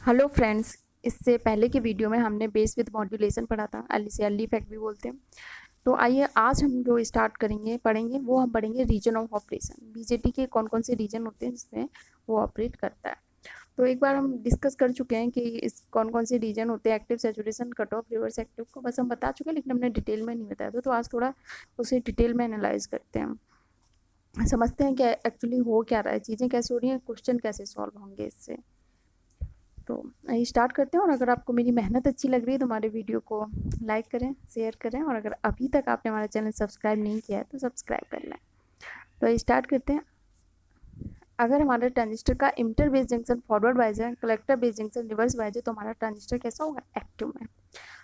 Hello friends. इससे पहले की वीडियो में हमने बेस विद मॉड्यूलेशन पढ़ा था, इसे अर्ली इफेक्ट भी बोलते हैं। तो आइए आज हम जो स्टार्ट पढ़ेंगे वो हम पढ़ेंगे रीजन ऑफ ऑपरेशन। बीजेटी के कौन कौन से रीजन होते हैं जिसमें वो ऑपरेट करता है। तो एक बार हम डिस्कस कर चुके हैं कि इस कौन कौन से रीजन होते हैं, active, saturation, cut off, reverse active को बस हम बता चुके हैं, लेकिन हमने डिटेल में नहीं बताया था। तो आज थोड़ा उसे डिटेल में एनालाइज करते हैं, समझते हैं कि एक्चुअली हो क्या रहा है, चीज़ें कैसे हो रही हैं, क्वेश्चन कैसे सॉल्व होंगे इससे। तो आइए स्टार्ट करते हैं। और अगर आपको मेरी मेहनत अच्छी लग रही है तो हमारे वीडियो को लाइक करें, शेयर करें, और अगर अभी तक आपने हमारा चैनल सब्सक्राइब नहीं किया है तो सब्सक्राइब कर लें। तो आइए स्टार्ट करते हैं। अगर हमारे ट्रांजिस्टर का emitter base junction forward bias है, collector base junction reverse bias है, तो हमारा ट्रांजिस्टर कैसा होगा? एक्टिव में।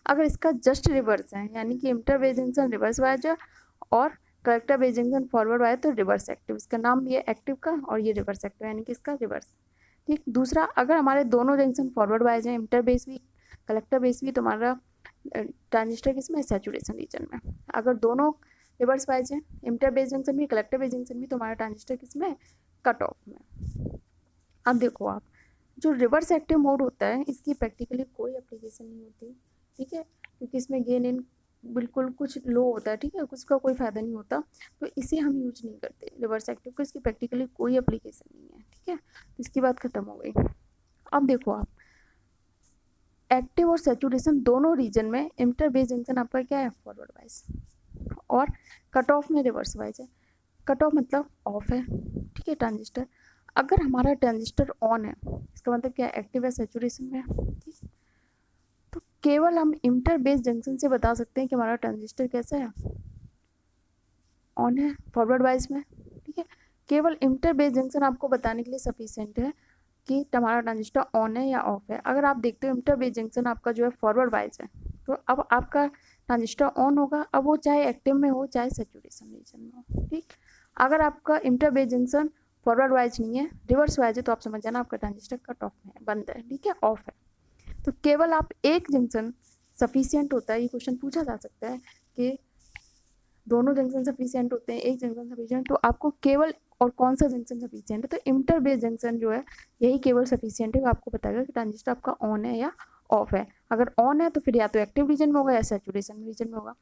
अगर इसका जस्ट रिवर्स है, यानी कि emitter base junction reverse bias है और collector base junction forward wise, तो रिवर्स एक्टिव। इसका नाम ये एक्टिव का और ये रिवर्स एक्टिव, यानी कि इसका रिवर्स। ठीक। दूसरा, अगर हमारे दोनों जंक्शन फॉरवर्ड वाइज हैं, इमिटर बेस भी कलेक्टर बेस भी, तो हमारा ट्रांजिस्टर किसमें? सैचुरेशन रीजन में। अगर दोनों रिवर्स वाइज हैं, इमिटर बेस जंक्शन भी कलेक्टर बेस जंक्शन भी, तो हमारा ट्रांजिस्टर किसमें? कट ऑफ में। अब देखो आप, जो रिवर्स एक्टिव मोड होता है इसकी प्रैक्टिकली कोई एप्लीकेशन नहीं होती, ठीक है, क्योंकि इसमें गेन इन बिल्कुल कुछ लो होता है, ठीक है, उसका कोई फ़ायदा नहीं होता, तो इसे हम यूज नहीं करते रिवर्स एक्टिव को। इसकी प्रैक्टिकली कोई एप्लीकेशन नहीं है, ठीक है, तो इसकी बात खत्म हो गई। अब देखो आप, एक्टिव और सैचुरेशन दोनों रीजन में इमिटर बेस जंक्शन आपका क्या है? फॉरवर्ड वाइज, और कट ऑफ में रिवर्स वाइज है। कट ऑफ मतलब ऑफ है, ठीक है, ट्रांजिस्टर। अगर हमारा ट्रांजिस्टर ऑन है, इसका मतलब क्या? एक्टिव है, सैचुरेशन में, ठीक। तो केवल हम इमिटर बेस जंक्शन से बता सकते हैं कि हमारा ट्रांजिस्टर कैसा है? ऑन है, फॉरवर्ड वाइज में, ठीक है। केवल इमिटर बेस जंक्शन आपको बताने के लिए सफिशिएंट है कि हमारा ट्रांजिस्टर ऑन है या ऑफ है। अगर आप देखते हो इमिटर बेस जंक्शन आपका जो है फॉरवर्ड वाइज है, तो अब आपका ट्रांजिस्टर ऑन होगा, अब वो चाहे एक्टिव में हो चाहे सैचुरेशन रीजन में हो, ठीक। अगर आपका emitter base junction forward wise नहीं है, रिवर्स वाइज है, तो आप समझ जाना आपका ट्रांजिस्टर कट ऑफ में है, बंद है, ठीक है, ऑफ है। तो केवल आप एक जंक्शन सफिशियंट होता है, ये क्वेश्चन पूछा जा सकता है कि दोनों जंक्शन सफिशियंट होते हैं, एक जंक्शन सफिशियंट, तो आपको केवल और कौन सा जंक्शन सफिशियंट है? तो इमिटर बेस जंक्शन जो है यही केवल सफिशियंट है, वो आपको बताएगा कि ट्रांजिस्टर आपका ऑन है या ऑफ है। अगर ऑन है तो फिर या तो एक्टिव रीजन में होगा या सैचुरेशन रीजन में होगा,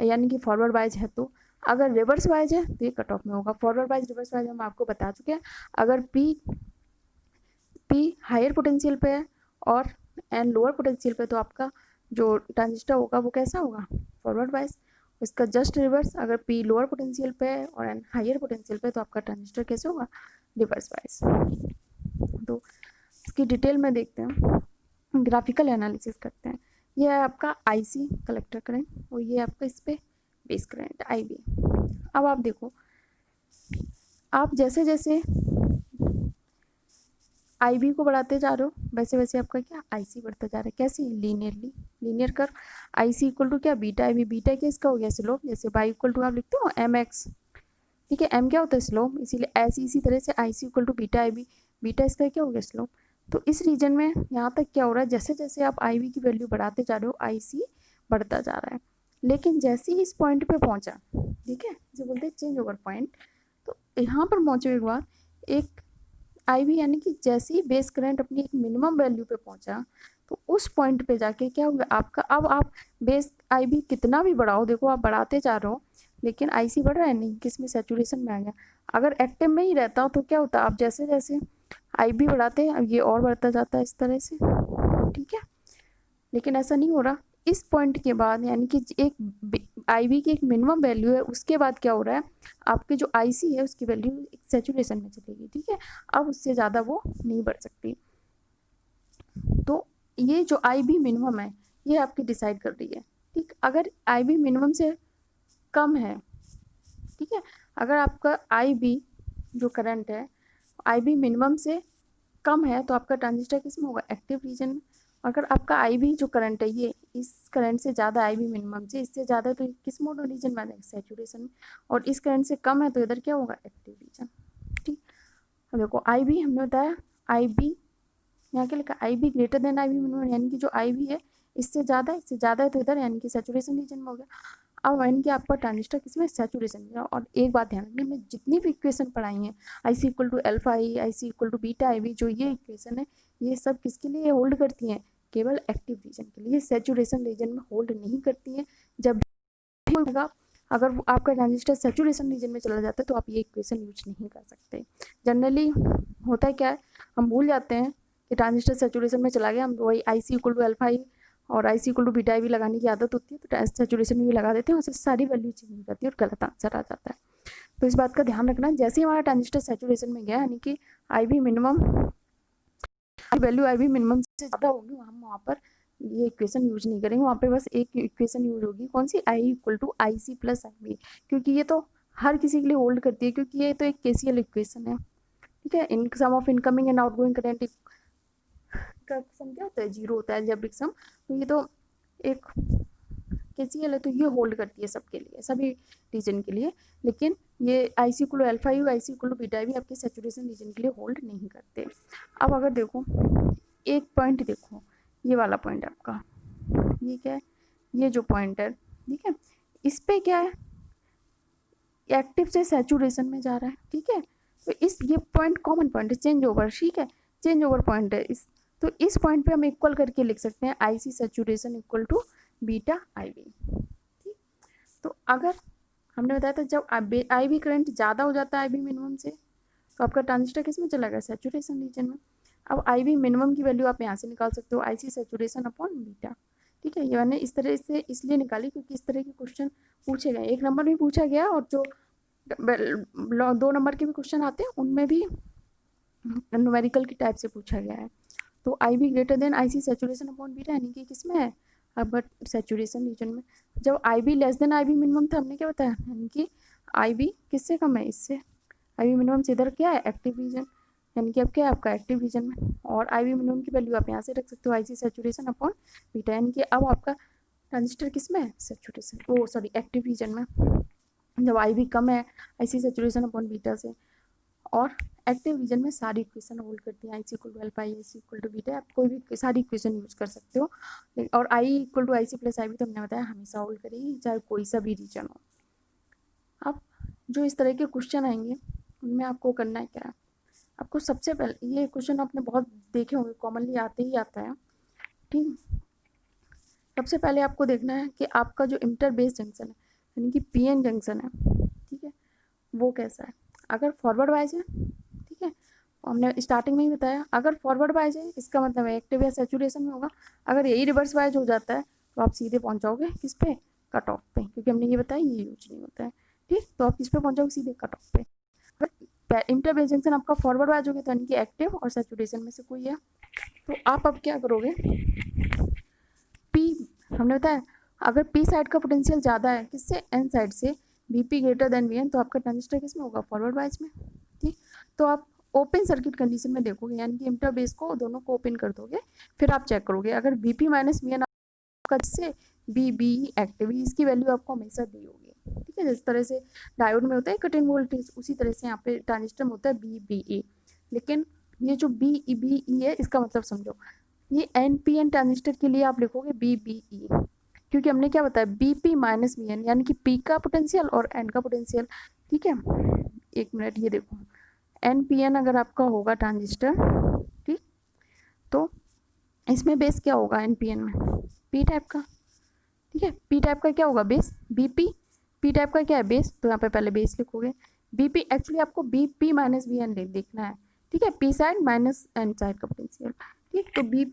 यानी कि फॉरवर्ड वाइज है तो। अगर रिवर्स वाइज है तो ये कट ऑफ में होगा। फॉरवर्ड वाइज रिवर्स वाइज हम आपको बता चुके हैं। अगर पी हायर पोटेंशियल पे है और एन लोअर पोटेंशियल पे, तो आपका जो ट्रांजिस्टर होगा वो कैसा होगा? Forward wise. इसका जस्ट रिवर्स, अगर पी लोअर पोटेंशियल पे है और एन हायर पोटेंशियल पे, तो आपका ट्रांजिस्टर कैसे होगा? Reverse wise. तो इसकी डिटेल में देखते हैं, ग्राफिकल एनालिसिस करते हैं। यह है आपका आईसी कलेक्टर करंट, और ये आपका इस पे बेस करंट आईबी। अब आप देखो, आप जैसे जैसे आईबी को बढ़ाते जा रहे हो वैसे वैसे आपका क्या? आईसी बढ़ता जा रहा है। कैसे? लीनियरली, लीनियर कर। आईसी इक्वल टू क्या? Beta IB. बीटा क्या इसका हो गया? स्लोप। जैसे बाई इक्वल टू आप लिखते हो एम एक्स, ठीक है, एम क्या होता है? स्लोप, इसीलिए ऐसी इसी तरह से IC equal to beta IB. Beta इसका क्या हो गया? स्लोप। तो इस रीजन में यहाँ तक क्या हो रहा है? जैसे जैसे आप आईबी की वैल्यू बढ़ाते जा रहे हो आईसी बढ़ता जा रहा है, लेकिन जैसे ही इस पॉइंट पे पहुंचा, ठीक है, जो बोलते हैं चेंज ओवर पॉइंट, तो यहाँ पर पहुंचे एक बार, एक आईवी, यानी कि जैसे ही बेस करंट अपनी एक मिनिमम वैल्यू पे पहुंचा, तो उस पॉइंट पे जाके क्या हुआ आपका? अब आप बेस आईबी कितना भी बढ़ाओ, देखो आप बढ़ाते जा रहे हो लेकिन आईसी बढ़ रहा है नहीं, किसमें? सैचुरेशन में आ गया। अगर एक्टिव में ही रहता हो तो क्या होता? आप जैसे जैसे आईबी बढ़ाते हैं, अब ये और बढ़ता जाता है इस तरह से, ठीक है, लेकिन ऐसा नहीं हो रहा। इस पॉइंट के बाद, यानी कि एक आईवी की एक मिनिमम वैल्यू है, उसके बाद क्या हो रहा है? आपके जो आईसी है उसकी वैल्यू सैचुरेशन में चलेगी, ठीक है, अब उससे ज़्यादा वो नहीं बढ़ सकती। तो ये जो आईबी मिनिमम है ये आपकी डिसाइड कर रही है, ठीक। अगर आईबी मिनिमम से कम है, ठीक है, अगर आपका आईबी जो करंट है आईबी मिनिमम से कम है, तो आपका ट्रांजिस्टर किसमें होगा? एक्टिव रीजन में। अगर आपका आईबी जो करंट है ये इस करंट से ज़्यादा, आईबी मिनिमम से इससे ज़्यादा, तो किस मोड रीजन में आ जाएगा? सैचुरेशन में। और इस करंट से कम है तो इधर क्या होगा? एक्टिव रीजन, ठीक। अब देखो आईबी हमने बताया, आईबी यहाँ क्या लिखा? IB greater than IB minimum, यानी कि जो आईबी है इससे ज़्यादा है तो इधर, यानी कि सैचुरेशन रीजन में हो गया। अब यानी कि आपका ट्रांजिस्टर किसमें सैचुरेशन में। और एक बात ध्यान रखनी, हमने जितनी भी इक्वेशन पढ़ाई हैं, I C equal to alpha I, I C equal to beta I B, जो ये इक्वेशन है ये सब किसके लिए होल्ड करती हैं, केवल एक्टिव रीजन के लिए, सैचुरेशन रीजन में होल्ड नहीं करती हैं। जब भी होगा, अगर आपका ट्रांजिस्टर सैचुरेशन रीजन में चला जाता है तो आप ये इक्वेशन यूज नहीं कर सकते। जनरली होता है क्या है, हम भूल जाते हैं कि ट्रांजिस्टर सैचुरेशन में चला गया, हम वही आई सी इक्वल टू अल्फा आई और आई सी इक्वल टू बीटा आई भी लगाने की आदत होती है, तो सैचुरेशन में भी लगा देते हैं, उससे सारी वैल्यू चेंज हो जाती है और गलत आंसर आ जाता है। तो इस बात का ध्यान रखना, जैसे ही हमारा ट्रांजिस्टर सैचुरेशन में गया यानी कि I B minimum value I B minimum से ज़्यादा होगी, हम वहाँ पर ये इक्वेशन यूज नहीं करेंगे, वहाँ पे बस एक इक्वेशन यूज होगी, कौन सी, I equal to I C plus I B, क्योंकि ये तो हर किसी के लिए होल्ड करती है, क्योंकि ये तो एक केसीएल इक्वेशन है, ठीक है। In sum of incoming and outgoing current का सम क्या होता है, जीरो होता है जब सम, तो ये तो एक केसीएल है, तो ये होल्ड करती है सबके लिए, सभी रीजन के लिए। लेकिन ये I C equal alpha U, I C equal beta भी आपके सैचुरेशन रीजन के लिए होल्ड नहीं करते। अब अगर देखो एक पॉइंट, देखो ये वाला पॉइंट आपका, ये क्या है, ये जो पॉइंट है, ठीक है, इस पे क्या है, एक्टिव से सैचुरेशन में जा रहा है, ठीक है। तो इस ये पॉइंट कॉमन पॉइंट है, चेंज ओवर, ठीक है, चेंज ओवर पॉइंट है इस, तो इस पॉइंट पे हम इक्वल करके लिख सकते हैं I C saturation equal to beta I B, ठीक। तो अगर हमने बताया था जब आई बी करंट ज़्यादा हो जाता है आई बी मिनिमम से, तो आपका ट्रांजिस्टर किस में चला गया, सैचुरेशन रीजन में। अब आई बी मिनिमम की वैल्यू आप यहाँ से निकाल सकते हो, आई सी सैचुरेशन अपॉन बीटा, ठीक है। ये मैंने इस तरह से इसलिए निकाली क्योंकि इस तरह के क्वेश्चन पूछे गए, एक नंबर में पूछा गया और जो 2 नंबर के भी क्वेश्चन आते हैं उनमें भी न्यूमेरिकल की टाइप से पूछा गया है। तो I B greater than I C saturation upon beta, यानी कि किस में है, अब सैचुरेशन रीजन में। जब I B less than I B minimum था, हमने क्या बताया, यानी कि आई बी किससे कम है, इससे, आई बी मिनिमम से इधर क्या है, एक्टिव रीजन, यानी कि अब क्या है आपका एक्टिव रीजन में, और आई बी मिनिमम की वैल्यू आप यहाँ से रख सकते हो, आई सी सैचुरेशन अपॉन बीटा, यानी कि अब आपका ट्रांजिस्टर किस में है, सैचुरेशन, ओ सॉरी एक्टिव रीजन में। जब आई बी कम है I C saturation upon beta से, और एक्टिव रीजन में सारी इक्वेशन होल्ड करती है, I C equal to alpha I C equal to beta, आप कोई भी सारी इक्वेशन यूज कर सकते हो, और I equal to I C plus I भी तो हमने बताया हमेशा होल्ड करेगी, चाहे कोई सा भी रीजन हो। अब जो इस तरह के क्वेश्चन आएंगे उनमें आपको करना है क्या, आपको सबसे पहले, ये क्वेश्चन आपने बहुत देखे होंगे, कॉमनली आते ही आता है, ठीक। सबसे पहले आपको देखना है कि आपका जो इंटर बेस जंक्शन है, यानी कि पी एन जंक्शन है, ठीक है, वो कैसा है। अगर फॉरवर्ड वाइज है, ठीक है, हमने स्टार्टिंग में ही बताया, अगर फॉरवर्ड वाइज है इसका मतलब है एक्टिव या सैचुरेशन में होगा, अगर यही रिवर्स वाइज हो जाता है तो आप सीधे पहुंच जाओगे किस पे, कट ऑफ पे, क्योंकि हमने ये बताया ये यूज नहीं होता है, ठीक। तो आप किस पे पहुंच जाओगे, सीधे कट ऑफ पे। अगर इंटर बेस जंक्शन आपका फॉरवर्ड वाइज हो गया तो यानी कि एक्टिव और सैचुरेशन में से कोई है, तो आप अब क्या करोगे, पी, हमने बताया अगर पी साइड का पोटेंशियल ज़्यादा है किससे, एन साइड से, V P greater than V N, तो आपका ट्रांजिस्टर किस में होगा, फॉरवर्ड वाइज में, ठीक। तो आप ओपन सर्किट कंडीशन में देखोगे, यानी कि इंटर बेस को दोनों को ओपन कर दोगे, फिर आप चेक करोगे अगर V P minus V N आपका जिससे बी बी एक्टिव, इसकी वैल्यू आपको हमेशा दी होगी, ठीक है। जिस तरह से डायोड में होता है कट इन वोल्टेज, उसी तरह से यहाँ पे ट्रांजिस्टर में होता है बी बी ए, लेकिन ये जो बी ई है इसका मतलब समझो, ये एन पी एन ट्रांजिस्टर के लिए आप लिखोगे बी बी ई, क्योंकि हमने क्या बताया B P minus V N, यानी कि पी का पोटेंशियल और एन का पोटेंशियल, ठीक है। एक मिनट, ये देखो एन पी एन अगर आपका होगा ट्रांजिस्टर, ठीक, तो इसमें बेस क्या होगा एन पी एन में, पी टाइप का, ठीक है। पी टाइप का क्या होगा बेस, बी पी टाइप का क्या है बेस, तो यहाँ पे पहले बेस लिखोगे, बी पी एक्चुअली आपको B P minus V N देखना है, ठीक है, P side minus N side का पोटेंशियल, ठीक। तो बी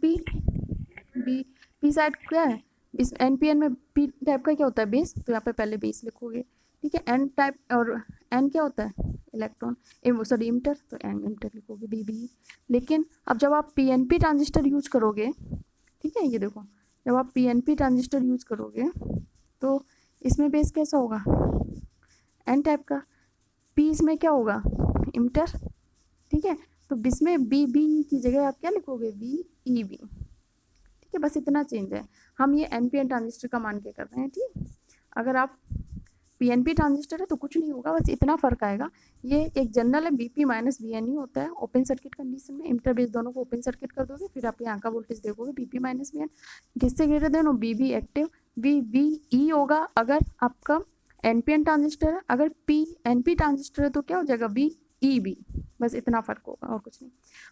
पी साइड क्या है, इस एन पी एन में पी टाइप का क्या होता है बेस, तो यहाँ पे पहले बेस लिखोगे, ठीक है। एन टाइप और एन क्या होता है इलेक्ट्रॉन, सॉरी इमिटर, तो एन इमिटर लिखोगे बी बी। लेकिन अब जब आप P N P transistor use करोगे, ठीक है, ये देखो जब आप P N P transistor use करोगे तो इसमें बेस कैसा होगा, एन टाइप का, पी इसमें क्या होगा इमिटर, ठीक है। तो इसमें बी बी की जगह आप क्या लिखोगे, वी ई बी, ठीक है। बस इतना चेंज है, हम ये एन पी एन ट्रांजिस्टर का मान के कर रहे हैं, ठीक। अगर आप पी एन पी ट्रांजिस्टर है तो कुछ नहीं होगा, बस इतना फर्क आएगा, ये एक जनरल है B P minus V N ही होता है, ओपन सर्किट कंडीशन में इंटर बेस दोनों को ओपन सर्किट कर दोगे, फिर आप यहाँ का वोल्टेज देखोगे B P minus V N, किससे ग्रेटर देन हो, बी बी एक्टिव, VBE होगा अगर आपका NPN ट्रांजिस्टर है, अगर PNP ट्रांजिस्टर है तो क्या हो जाएगा VEB, बस इतना फर्क होगा और कुछ नहीं।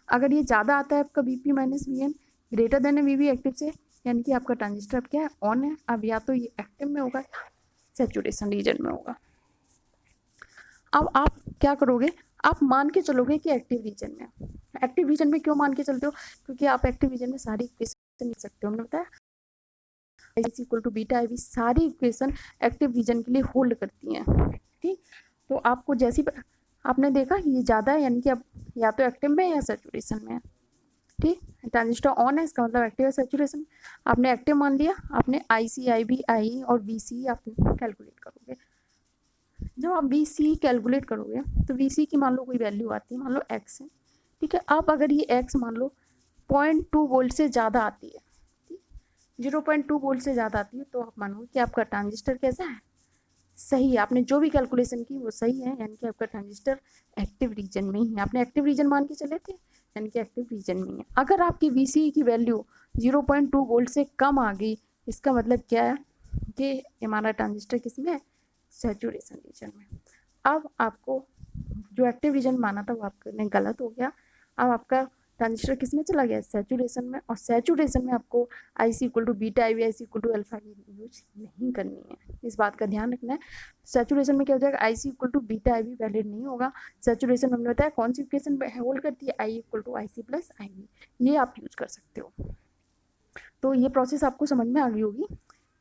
अगर ये ज़्यादा आता है आपका VP minus VN greater than है VB एक्टिव से, यानी कि आपका ट्रांजिस्टर अब क्या है ऑन है, अब या तो ये एक्टिव में होगा सैचुरेशन रीजन में होगा। अब आप क्या करोगे, आप मान के चलोगे कि एक्टिव रीजन में। एक्टिव रीजन में क्यों मान के चलते हो, क्योंकि आप एक्टिव रीजन में सारी इक्वेशन लिख सकते हो, हमने बताया इज इक्वल टू बीटा आई, सारी इक्वेशन एक्टिव रीजन के लिए होल्ड करती हैं। ठीक, तो आपको जैसी आपने देखा ये ज़्यादा है, यानी कि अब या तो एक्टिव में या सैचुरेशन में है। ठीक, ट्रांजिस्टर ऑन है, इसका मतलब एक्टिव है सैचुरेशन। आपने एक्टिव मान लिया, आपने IC IB IE और VC आप कैलकुलेट करोगे। जब आप VC कैलकुलेट करोगे तो VC की मान लो कोई वैल्यू आती है, मान लो x है। ठीक है, अब अगर ये x मान लो 0.2 वोल्ट से ज़्यादा आती है, 0.2 वोल्ट से ज़्यादा आती है, तो आप मानोगे कि आपका ट्रांजिस्टर कैसा है, सही है। आपने जो भी कैलकुलेशन की वो सही है, यानी कि आपका ट्रांजिस्टर एक्टिव रीजन में ही है। आपने एक्टिव रीजन मान के चले थे, यानी कि एक्टिव रीजन में ही है। अगर आपकी VC की वैल्यू 0.2 वोल्ट से कम आ गई, इसका मतलब क्या है कि हमारा ट्रांजिस्टर किस में है, सैचुरेशन रीजन में। अब आपको जो एक्टिव रीजन माना था वो आपने गलत हो गया। अब आपका ट्रांजिस्टर किस में चला गया, सैचुरेशन में। और सैचुरेशन में आपको IC equal to beta I IC equal to alpha की यूज नहीं करनी है, इस बात का ध्यान रखना है। सैचुरेशन में क्या हो जाएगा, IC equal to beta I valid नहीं होगा। सैचुरेशन में हमने बताया कौन सी इक्वेशन होल्ड करती है, I equal to IC plus IB, ये आप यूज कर सकते हो। तो ये प्रोसेस आपको समझ में आ गई होगी।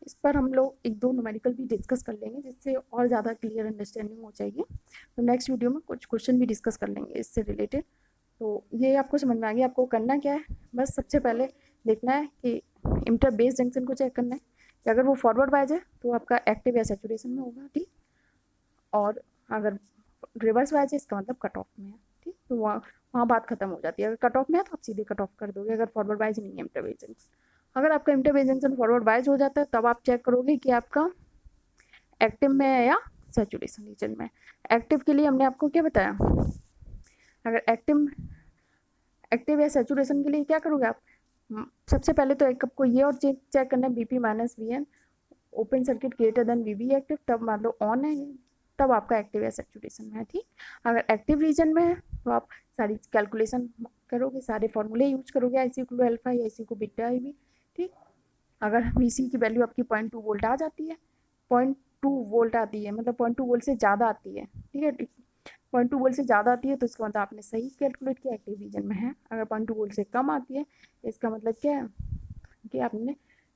इस पर हम लोग एक दो न्यूमेरिकल भी डिस्कस कर लेंगे, जिससे और ज़्यादा क्लियर अंडरस्टैंडिंग हो जाएगी। तो नेक्स्ट वीडियो में कुछ क्वेश्चन भी डिस्कस कर लेंगे इससे रिलेटेड। तो ये आपको समझ में आ गया। आपको करना क्या है, बस सबसे पहले देखना है कि इंटर बेस जंक्शन को चेक करना है कि अगर वो फॉरवर्ड वाइज है तो आपका एक्टिव या सैचुरेशन में होगा। ठीक, और अगर रिवर्स वाइज है इसका मतलब कट ऑफ में है। ठीक, तो वहाँ बात खत्म हो जाती है। अगर कट ऑफ में है तो आप सीधे कट ऑफ कर दोगे, अगर फॉरवर्ड वाइज नहीं है इंटर बेस जंक्शन। अगर आपका inter base junction forward wise हो जाता है तब आप चेक करोगे कि आपका एक्टिव में है या सैचुरेशन रीजन में। एक्टिव के लिए हमने आपको क्या बताया, अगर एक्टिव या सैचुरेशन के लिए क्या करोगे आप, सबसे पहले तो एक आपको ये और चेक करना है BP minus VN open circuit greater than VB active, तब मान लो ऑन है तब आपका एक्टिव या सैचुरेशन में है। ठीक, अगर एक्टिव रीजन में है तो आप सारी कैलकुलेशन करोगे, सारे फॉर्मूले यूज करोगे, IC को अल्फा या IC को बीटा IB। ठीक, अगर VC की वैल्यू आपकी 0.2 वोल्ट आ जाती है, 0.2 वोल्ट आती है मतलब 0.2 वोल्ट से ज़्यादा आती है। ठीक है, 0.2 वोल्ट से ज़्यादा आती है तो इसका मतलब आपने सही कैलकुलेट किया, एक्टिव रीजन में है। अगर 0.2 वोल्ट से कम आती है इसका मतलब क्या है कि आपने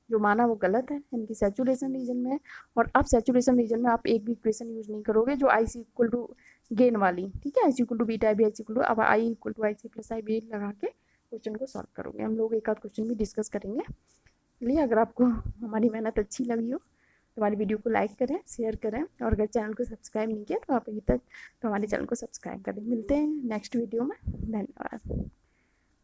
जो माना वो गलत है, यानी कि सैचुरेशन रीजन में है। और अब सैचुरेशन रीजन में आप एक भी इक्वेशन यूज नहीं करोगे जो IC इक्वल टू गेन वाली। ठीक है, IC equal to beta IB IC equal to, अब I equal to IC plus IB लगा के क्वेश्चन को सॉल्व करोगे। हम लोग एक आध क्वेश्चन भी डिस्कस करेंगे। इसलिए अगर आपको हमारी मेहनत अच्छी लगी हो तो हमारी वीडियो को लाइक करें, शेयर करें, और अगर चैनल को सब्सक्राइब नहीं किया तो आप अभी तक तो हमारे चैनल को सब्सक्राइब करें। मिलते हैं नेक्स्ट वीडियो में, धन्यवाद।